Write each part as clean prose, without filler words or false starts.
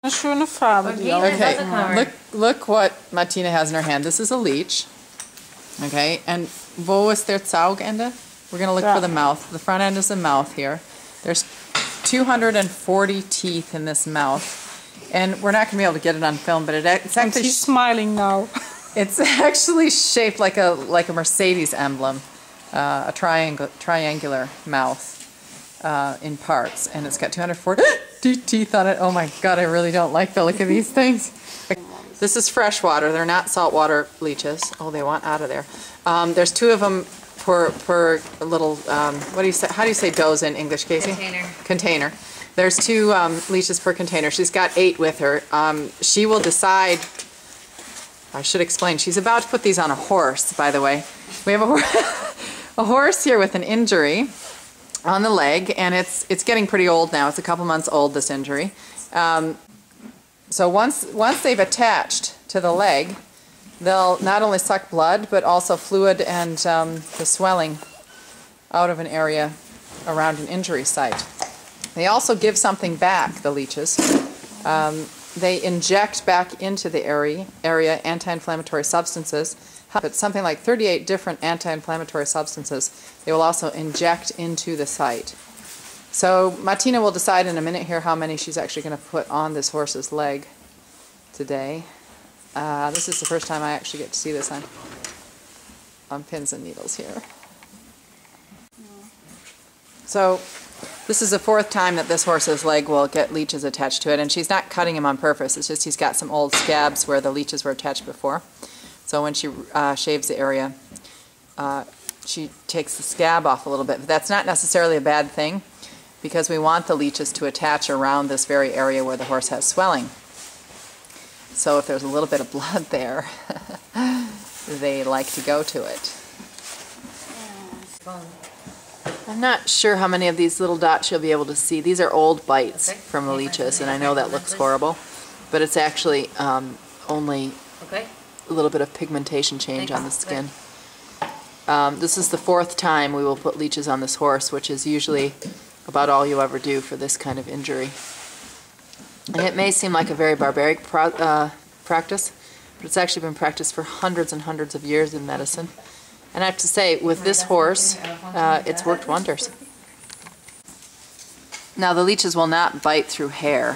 Eine schöne Farbe, die auch. Okay, look what Martina has in her hand. This is a leech. Okay, and wo ist der Zaugende? We're going to look for the mouth. The front end is the mouth here. There's 240 teeth in this mouth. And we're not going to be able to get it on film, but it's actually... She's smiling now. It's actually shaped like a Mercedes emblem, a triangular mouth in parts. And it's got 240 teeth on it. Oh my God, I really don't like the look of these things. This is fresh water. They're not saltwater leeches. Oh, they want out of there. There's 2 of them per little, what do you say? How do you say dose in English, Casey? Container. There's 2 leeches per container. She's got 8 with her. She will decide, I should explain, she's about to put these on a horse, by the way. We have a horse here with an injury on the leg, and it's getting pretty old now. It's a couple months old, this injury. So once they've attached to the leg, they'll not only suck blood, but also fluid and the swelling out of an area around an injury site. They also give something back, the leeches. They inject back into the area anti-inflammatory substances. But something like 38 different anti-inflammatory substances they will also inject into the site. So Martina will decide in a minute here how many she's actually going to put on this horse's leg today. This is the first time I actually get to see this on pins and needles here. So this is the 4th time that this horse's leg will get leeches attached to it, and she's not cutting him on purpose. It's just he's got some old scabs where the leeches were attached before. So when she shaves the area, she takes the scab off a little bit. But that's not necessarily a bad thing, because we want the leeches to attach around this very area where the horse has swelling. So if there's a little bit of blood there, they like to go to it. I'm not sure how many of these little dots you'll be able to see. These are old bites from the leeches, and I know that looks horrible, but it's actually only a little bit of pigmentation change on the skin. This is the 4th time we will put leeches on this horse, which is usually about all you ever do for this kind of injury. And it may seem like a very barbaric practice, but it's actually been practiced for hundreds and hundreds of years in medicine. And I have to say, with this horse, it's worked wonders. Now, the leeches will not bite through hair,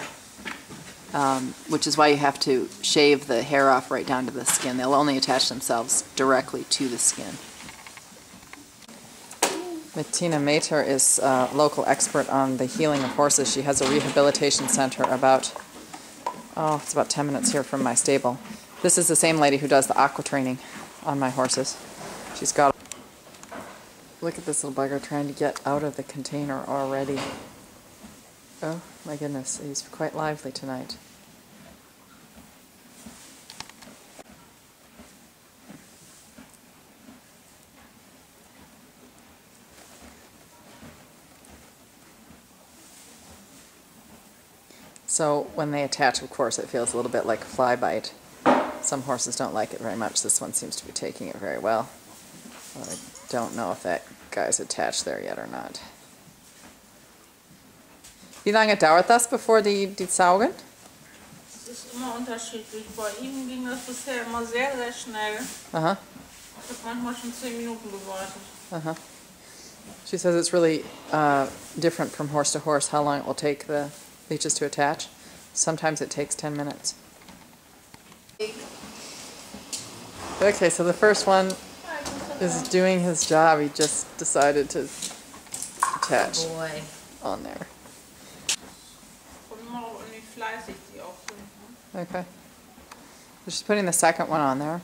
which is why you have to shave the hair off right down to the skin. They'll only attach themselves directly to the skin. Martina Mater is a local expert on the healing of horses. She has a rehabilitation center about, it's about 10 minutes here from my stable. This is the same lady who does the aqua training on my horses. She's got... Look at this little bugger trying to get out of the container already. Oh my goodness, he's quite lively tonight. So when they attach, of course, it feels a little bit like a fly bite. Some horses don't like it very much. This one seems to be taking it very well. But I don't know if that guy's attached there yet or not. Wie lange dauert das, bevor die saugen? Es ist immer unterschiedlich. Bei ihm ging das bisher immer sehr, sehr schnell. Uh-huh. Ich habe manchmal schon 10 Minuten gewartet. Uh-huh. She says it's really different from horse to horse how long it will take the leeches to attach. Sometimes it takes 10 minutes. Okay, so the first one is doing his job. He just decided to attach on there. Okay. So she's putting the second one on there.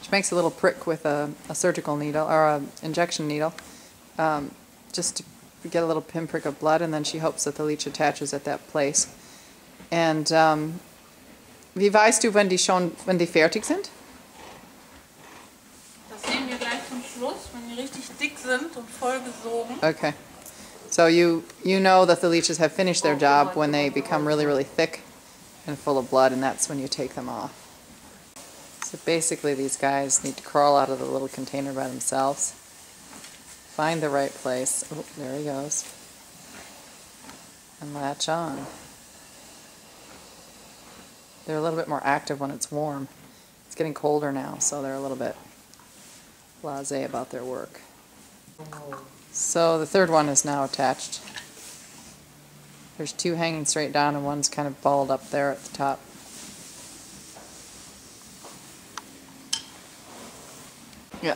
She makes a little prick with a surgical needle, or an injection needle, just to get a little pinprick of blood, and then she hopes that the leech attaches at that place. And wie weißt du, wenn die fertig sind? Das sehen wir gleich zum Schluss, wenn die richtig dick sind und vollgesogen. Okay. So you know that the leeches have finished their job when they become really, really thick and full of blood, and that's when you take them off. So basically these guys need to crawl out of the little container by themselves, find the right place, oh, there he goes, and latch on. They're a little bit more active when it's warm. It's getting colder now, so they're a little bit blasé about their work. So the third one is now attached. There's two hanging straight down and one's kind of balled up there at the top. Yeah.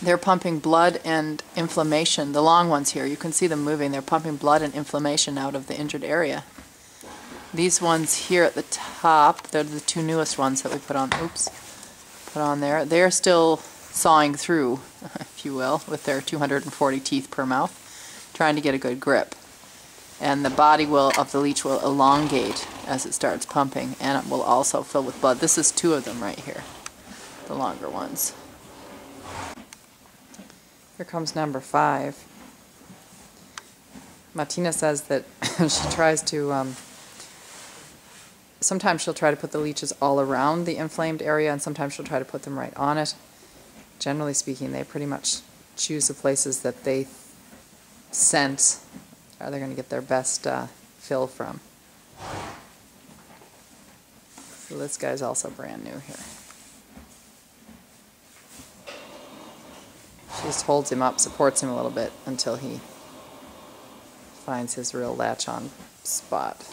They're pumping blood and inflammation. The long ones here, you can see them moving. They're pumping blood and inflammation out of the injured area. These ones here at the top, they're the two newest ones that we put on, put on there. They're still sawing through, if you will, with their 240 teeth per mouth, trying to get a good grip. And the body of the leech will elongate as it starts pumping, and it will also fill with blood. This is two of them right here, the longer ones. Here comes number 5. Martina says that she tries to, sometimes she'll try to put the leeches all around the inflamed area, and sometimes she'll try to put them right on it. Generally speaking, they pretty much choose the places that they sense are they're going to get their best fill from. So this guy's also brand new here. She just holds him up, supports him a little bit until he finds his real latch-on spot.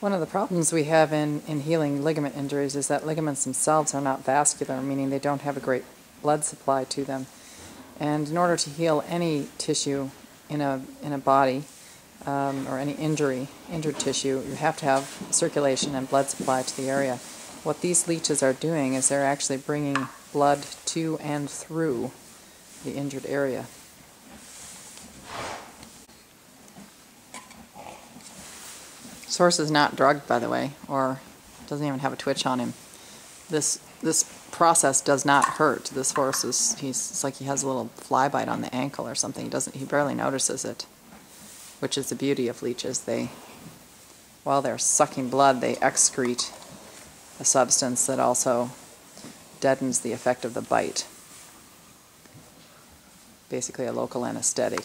One of the problems we have in healing ligament injuries is that ligaments themselves are not vascular, meaning they don't have a great blood supply to them. And in order to heal any tissue in a body, or any injured tissue, you have to have circulation and blood supply to the area. What these leeches are doing is they're actually bringing blood to and through the injured area. This horse is not drugged, by the way, or doesn't even have a twitch on him. This process does not hurt. This horse it's like he has a little fly bite on the ankle or something. He barely notices it, which is the beauty of leeches. While they're sucking blood, they excrete a substance that also deadens the effect of the bite. Basically a local anesthetic.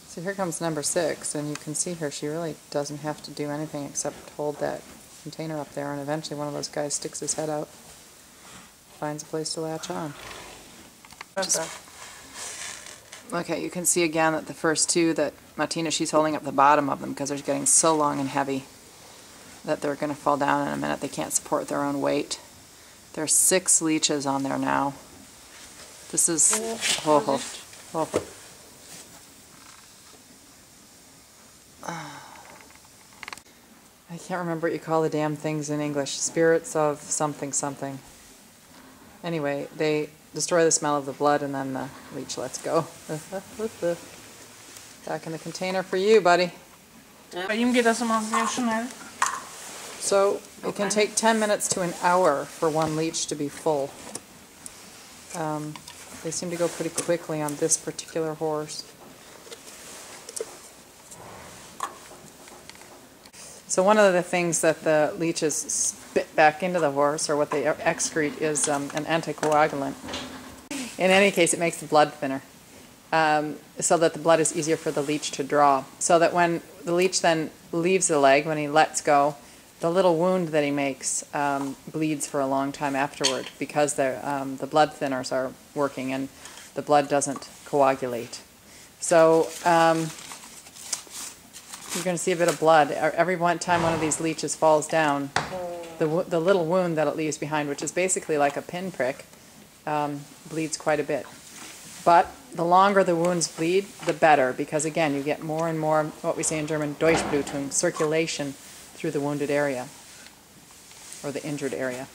So here comes number 6, and you can see her, she really doesn't have to do anything except hold that container up there, and eventually one of those guys sticks his head out, finds a place to latch on. Okay, you can see again that the first two that Martina, she's holding up the bottom of them because they're getting so long and heavy that they're going to fall down in a minute. They can't support their own weight. There's 6 leeches on there now. This is... I can't remember what you call the damn things in English. Spirits of something something. Anyway, they destroy the smell of the blood and then the leech lets go. Back in the container for you, buddy. So it can take 10 minutes to an hour for one leech to be full. They seem to go pretty quickly on this particular horse. So one of the things that the leeches spit back into the horse, or what they excrete, is an anticoagulant. In any case, it makes the blood thinner, so that the blood is easier for the leech to draw. So that when the leech then leaves the leg, when he lets go, the little wound that he makes bleeds for a long time afterward, because the blood thinners are working and the blood doesn't coagulate. So you're going to see a bit of blood. Every time one of these leeches falls down, the little wound that it leaves behind, which is basically like a pinprick, bleeds quite a bit. But the longer the wounds bleed, the better, because again, you get more and more, what we say in German, Durchblutung, circulation through the wounded area, or the injured area.